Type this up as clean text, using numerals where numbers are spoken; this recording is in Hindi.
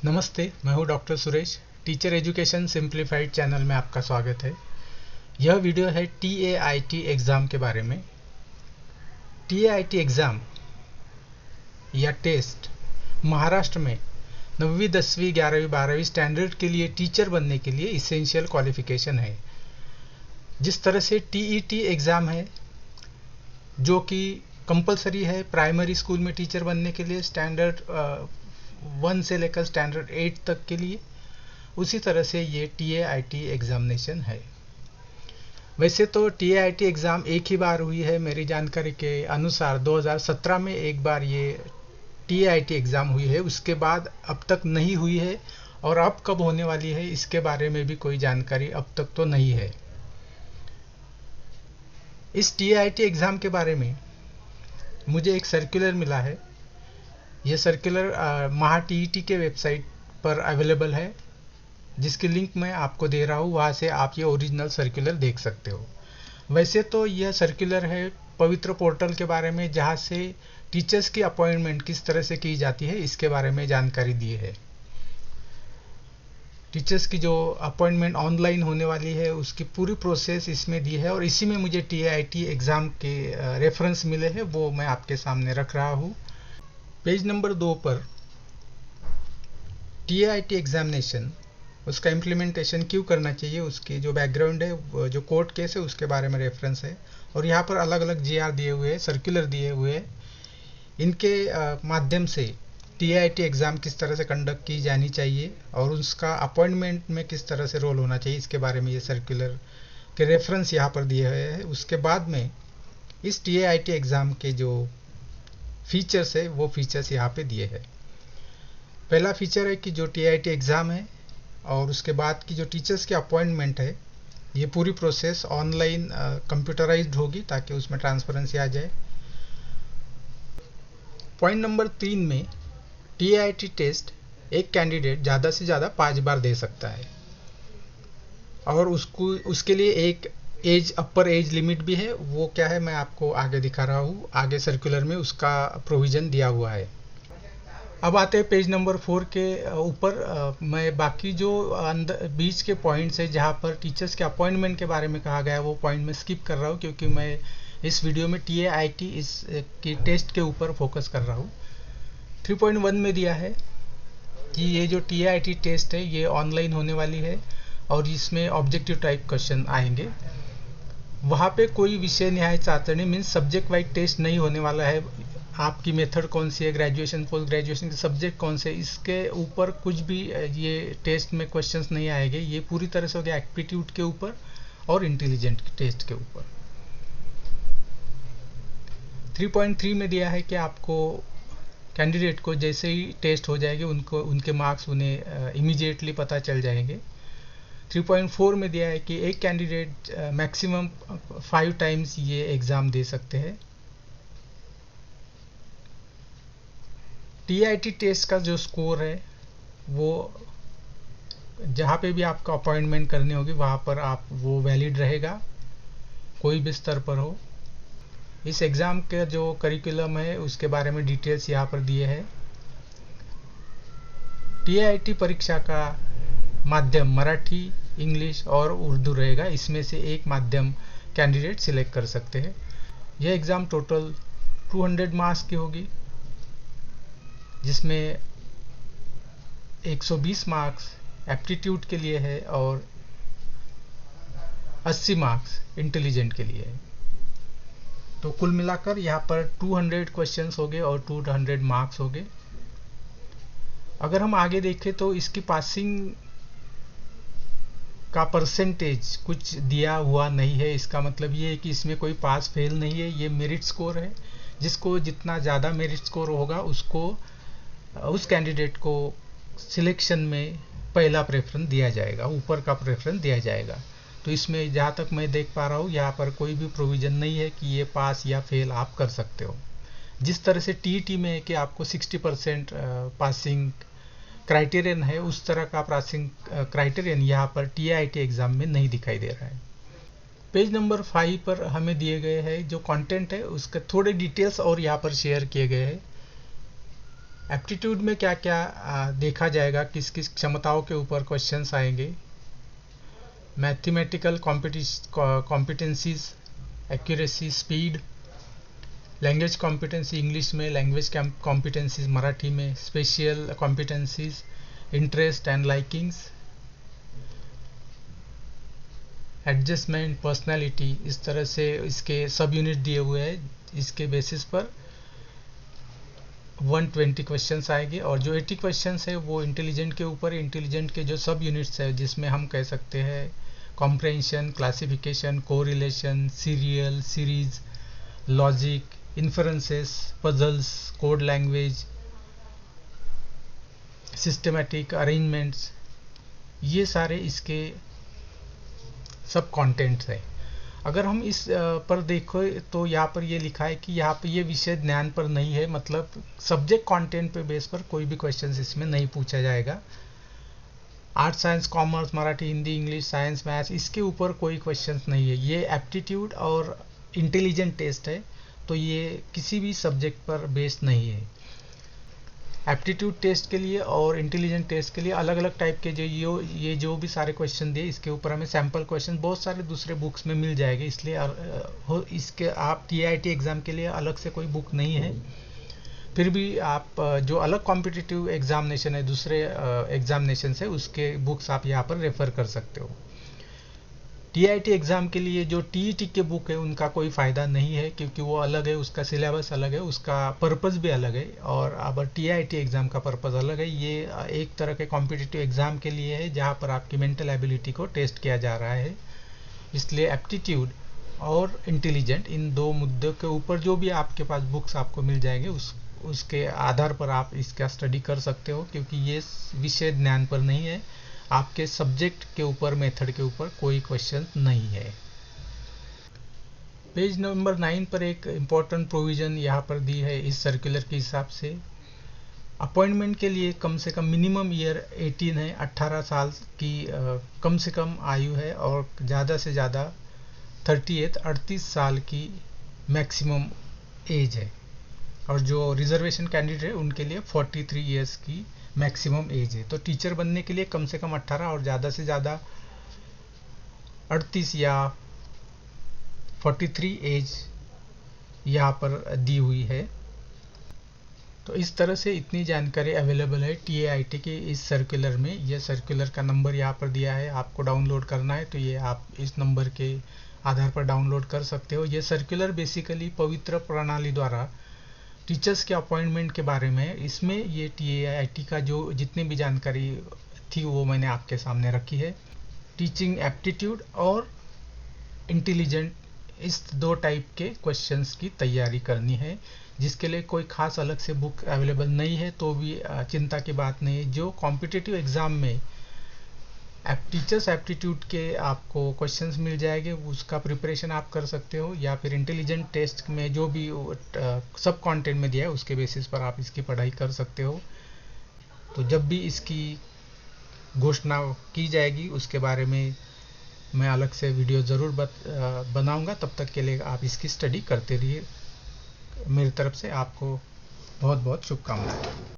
नमस्ते, मैं हूं doctor Suresh. Teacher education simplified channel में आपका स्वागत है। यह वीडियो है TAIT एग्ज़ाम के बारे में। TAIT एग्ज़ाम या टेस्ट महाराष्ट्र में 9वीं 10वीं 11वीं 12वीं स्टैंडर्ड के लिए टीचर बनने के लिए इसेंशियल क्वालिफिकेशन है। जिस तरह से TET एग्ज़ाम है जो कि कंपलसरी है प्राइमरी स्कूल में टीचर बनने के लिए स्टैंडर्ड 1 से लेकर स्टैंडर्ड 8 तक के लिए, उसी तरह से ये TAIT एग्जामिनेशन है। वैसे तो TAIT एग्ज़ाम एक ही बार हुई है, मेरी जानकारी के अनुसार 2017 में एक बार ये TAIT एग्ज़ाम हुई है, उसके बाद अब तक नहीं हुई है। और अब कब होने वाली है इसके बारे में भी कोई जानकारी अब तक तो नहीं है। इस TAIT एग्ज़ाम के बारे में मुझे एक सर्कुलर मिला है। यह सर्कुलर महा TET के वेबसाइट पर अवेलेबल है, जिसकी लिंक मैं आपको दे रहा हूँ। वहाँ से आप ये ओरिजिनल सर्कुलर देख सकते हो। वैसे तो यह सर्कुलर है पवित्र पोर्टल के बारे में, जहाँ से टीचर्स की अपॉइंटमेंट किस तरह से की जाती है इसके बारे में जानकारी दी है। टीचर्स की जो अपॉइंटमेंट ऑनलाइन होने वाली है उसकी पूरी प्रोसेस इसमें दी है, और इसी में मुझे TAIT एग्ज़ाम के रेफरेंस मिले हैं, वो मैं आपके सामने रख रहा हूँ। पेज नंबर 2 पर TAIT एग्जामिनेशन, उसका इम्प्लीमेंटेशन क्यों करना चाहिए, उसकी जो बैकग्राउंड है, जो कोर्ट केस है उसके बारे में रेफरेंस है। और यहाँ पर अलग अलग GR दिए हुए हैं, सर्कुलर दिए हुए हैं। इनके माध्यम से TAIT एग्ज़ाम किस तरह से कंडक्ट की जानी चाहिए और उसका अपॉइंटमेंट में किस तरह से रोल होना चाहिए, इसके बारे में ये सर्कुलर के रेफरेंस यहाँ पर दिए हुए हैं। उसके बाद में इस TAIT एग्ज़ाम के जो फीचर्स है वो फीचर्स यहाँ पे दिए हैं। पहला फीचर है कि जो TAIT एग्ज़ाम है और उसके बाद की जो टीचर्स की अपॉइंटमेंट है, ये पूरी प्रोसेस ऑनलाइन कंप्यूटराइज्ड होगी ताकि उसमें ट्रांसपेरेंसी आ जाए। पॉइंट नंबर 3 में TAIT टेस्ट एक कैंडिडेट ज़्यादा से ज़्यादा 5 बार दे सकता है, और उसके लिए एक अपर एज लिमिट भी है। वो क्या है मैं आपको आगे दिखा रहा हूँ, आगे सर्कुलर में उसका प्रोविज़न दिया हुआ है। अब आते हैं पेज नंबर 4 के ऊपर। मैं बाकी जो बीच के पॉइंट्स है जहाँ पर टीचर्स के अपॉइंटमेंट के बारे में कहा गया है वो पॉइंट मैं स्किप कर रहा हूँ, क्योंकि मैं इस वीडियो में TAIT इस की टेस्ट के ऊपर फोकस कर रहा हूँ। 3.1 में दिया है कि ये जो TAIT टेस्ट है ये ऑनलाइन होने वाली है और इसमें ऑब्जेक्टिव टाइप क्वेश्चन आएंगे। वहाँ पे कोई विषय न्याय चातुर्य मीन्स सब्जेक्ट वाइज टेस्ट नहीं होने वाला है। आपकी मेथड कौन सी है, ग्रेजुएशन पोस्ट ग्रेजुएशन के सब्जेक्ट कौन से, इसके ऊपर कुछ भी ये टेस्ट में क्वेश्चंस नहीं आएंगे। ये पूरी तरह से हो गया एप्टीट्यूड के ऊपर और इंटेलिजेंट टेस्ट के ऊपर। 3.3 में दिया है कि आपको कैंडिडेट को जैसे ही टेस्ट हो जाएगी उनके मार्क्स उन्हें इमीडिएटली पता चल जाएंगे। 3.4 में दिया है कि एक कैंडिडेट मैक्सिमम 5 टाइम्स ये एग्ज़ाम दे सकते हैं। TAIT टेस्ट का जो स्कोर है वो जहाँ पे भी आपका अपॉइंटमेंट करनी होगी वहाँ पर आप वो वैलिड रहेगा, कोई भी स्तर पर हो। इस एग्ज़ाम का जो करिकुलम है उसके बारे में डिटेल्स यहाँ पर दिए हैं। TAIT परीक्षा का माध्यम मराठी, इंग्लिश और उर्दू रहेगा। इसमें से एक माध्यम कैंडिडेट सिलेक्ट कर सकते हैं। यह एग्ज़ाम टोटल 200 मार्क्स की होगी, जिसमें 120 मार्क्स एप्टीट्यूड के लिए है और 80 मार्क्स इंटेलिजेंट के लिए है। तो कुल मिलाकर यहाँ पर 200 क्वेश्चंस हो गए और 200 मार्क्स हो गए। अगर हम आगे देखें तो इसकी पासिंग का परसेंटेज कुछ दिया हुआ नहीं है। इसका मतलब ये है कि इसमें कोई पास फेल नहीं है, ये मेरिट स्कोर है। जिसको जितना ज़्यादा मेरिट स्कोर होगा उसको उस कैंडिडेट को सिलेक्शन में पहला प्रेफरेंस दिया जाएगा, ऊपर का प्रेफरेंस दिया जाएगा। तो इसमें जहाँ तक मैं देख पा रहा हूँ यहाँ पर कोई भी प्रोविज़न नहीं है कि ये पास या फेल आप कर सकते हो। जिस तरह से TET में है कि आपको 60% पासिंग क्राइटेरियन है, उस तरह का पासिंग क्राइटेरियन यहाँ पर TAIT एग्ज़ाम में नहीं दिखाई दे रहा है। पेज नंबर 5 पर हमें दिए गए हैं जो कंटेंट है उसके थोड़े डिटेल्स और यहाँ पर शेयर किए गए हैं। एप्टीट्यूड में क्या क्या देखा जाएगा, किस किस क्षमताओं के ऊपर क्वेश्चंस आएंगे। Mathematical competencies, accuracy, speed, language competency English में, लैंग्वेज कॉम्पिटेंसीज मराठी में, special competencies, interest and likings, adjustment, personality. इस तरह से इसके सब यूनिट दिए हुए हैं। इसके बेसिस पर 120 क्वेश्चंस आएंगे और जो 80 क्वेश्चंस है वो इंटेलिजेंट के ऊपर, इंटेलिजेंट के जो सब यूनिट्स है जिसमें हम कह सकते हैं comprehension, classification, correlation, serial, series, logic, inferences, puzzles, code language, systematic arrangements, ये सारे इसके सब कंटेंट्स है। अगर हम इस पर देखो तो यहाँ पर ये लिखा है कि यहाँ पर ये विषय ज्ञान पर नहीं है, मतलब सब्जेक्ट कंटेंट पे बेस पर कोई भी क्वेश्चंस इसमें नहीं पूछा जाएगा। Art, science, commerce, Marathi, Hindi, English, science, maths, इसके ऊपर कोई क्वेश्चंस नहीं है। ये एप्टीट्यूड और इंटेलिजेंट टेस्ट है, तो ये किसी भी सब्जेक्ट पर बेस्ड नहीं है। एप्टीट्यूड टेस्ट के लिए और इंटेलिजेंट टेस्ट के लिए अलग अलग टाइप के ये जो भी सारे क्वेश्चन दिए, इसके ऊपर हमें सैम्पल क्वेश्चन बहुत सारे दूसरे बुक्स में मिल जाएंगे। इसलिए इसके आप TIT एग्ज़ाम के लिए अलग से कोई बुक नहीं है। फिर भी आप जो अलग कॉम्पिटिटिव एग्जामिनेशन है, दूसरे एग्जामिनेशन से, उसके बुक्स आप यहाँ पर रेफर कर सकते हो। TIT एग्ज़ाम के लिए जो TET के बुक है उनका कोई फ़ायदा नहीं है, क्योंकि वो अलग है, उसका सिलेबस अलग है, उसका पर्पज़ भी अलग है। और अब TIT एग्ज़ाम का पर्पज़ अलग है। ये एक तरह के कॉम्पिटिटिव एग्ज़ाम के लिए है जहाँ पर आपकी मेंटल एबिलिटी को टेस्ट किया जा रहा है। इसलिए एप्टीट्यूड और इंटेलिजेंट, इन दो मुद्दों के ऊपर जो भी आपके पास बुक्स आपको मिल जाएंगे उसके आधार पर आप इसका स्टडी कर सकते हो, क्योंकि ये विषय ज्ञान पर नहीं है। आपके सब्जेक्ट के ऊपर, मेथड के ऊपर कोई क्वेश्चन नहीं है। पेज नंबर 9 पर एक इम्पॉर्टेंट प्रोविज़न यहाँ पर दी है इस सर्कुलर के हिसाब से। अपॉइंटमेंट के लिए कम से कम मिनिमम ईयर 18 है, 18 साल की कम से कम आयु है, और ज़्यादा से ज़्यादा 38 साल की मैक्सिमम एज है। और जो रिजर्वेशन कैंडिडेट है उनके लिए 43 ईयर्स की मैक्सिमम एज है। तो टीचर बनने के लिए कम से कम 18 और ज़्यादा से ज़्यादा 38 या 43 एज यहाँ पर दी हुई है। तो इस तरह से इतनी जानकारी अवेलेबल है TIT के इस सर्कुलर में। यह सर्कुलर का नंबर यहाँ पर दिया है, आपको डाउनलोड करना है तो ये आप इस नंबर के आधार पर डाउनलोड कर सकते हो। यह सर्कुलर बेसिकली पवित्र प्रणाली द्वारा टीचर्स के अपॉइंटमेंट के बारे में है। इसमें ये TIT का जो जितनी भी जानकारी थी वो मैंने आपके सामने रखी है। टीचिंग एप्टीट्यूड और इंटेलिजेंट, इस दो टाइप के क्वेश्चंस की तैयारी करनी है, जिसके लिए कोई खास अलग से बुक अवेलेबल नहीं है तो भी चिंता की बात नहीं है। जो कॉम्पिटिटिव एग्ज़ाम में टीचर्स एप्टीट्यूड के आपको क्वेश्चंस मिल जाएंगे, उसका प्रिपरेशन आप कर सकते हो, या फिर इंटेलिजेंट टेस्ट में जो भी सब कंटेंट में दिया है उसके बेसिस पर आप इसकी पढ़ाई कर सकते हो। तो जब भी इसकी घोषणा की जाएगी उसके बारे में मैं अलग से वीडियो ज़रूर बनाऊंगा। तब तक के लिए आप इसकी स्टडी करते रहिए। मेरी तरफ से आपको बहुत बहुत शुभकामनाएं।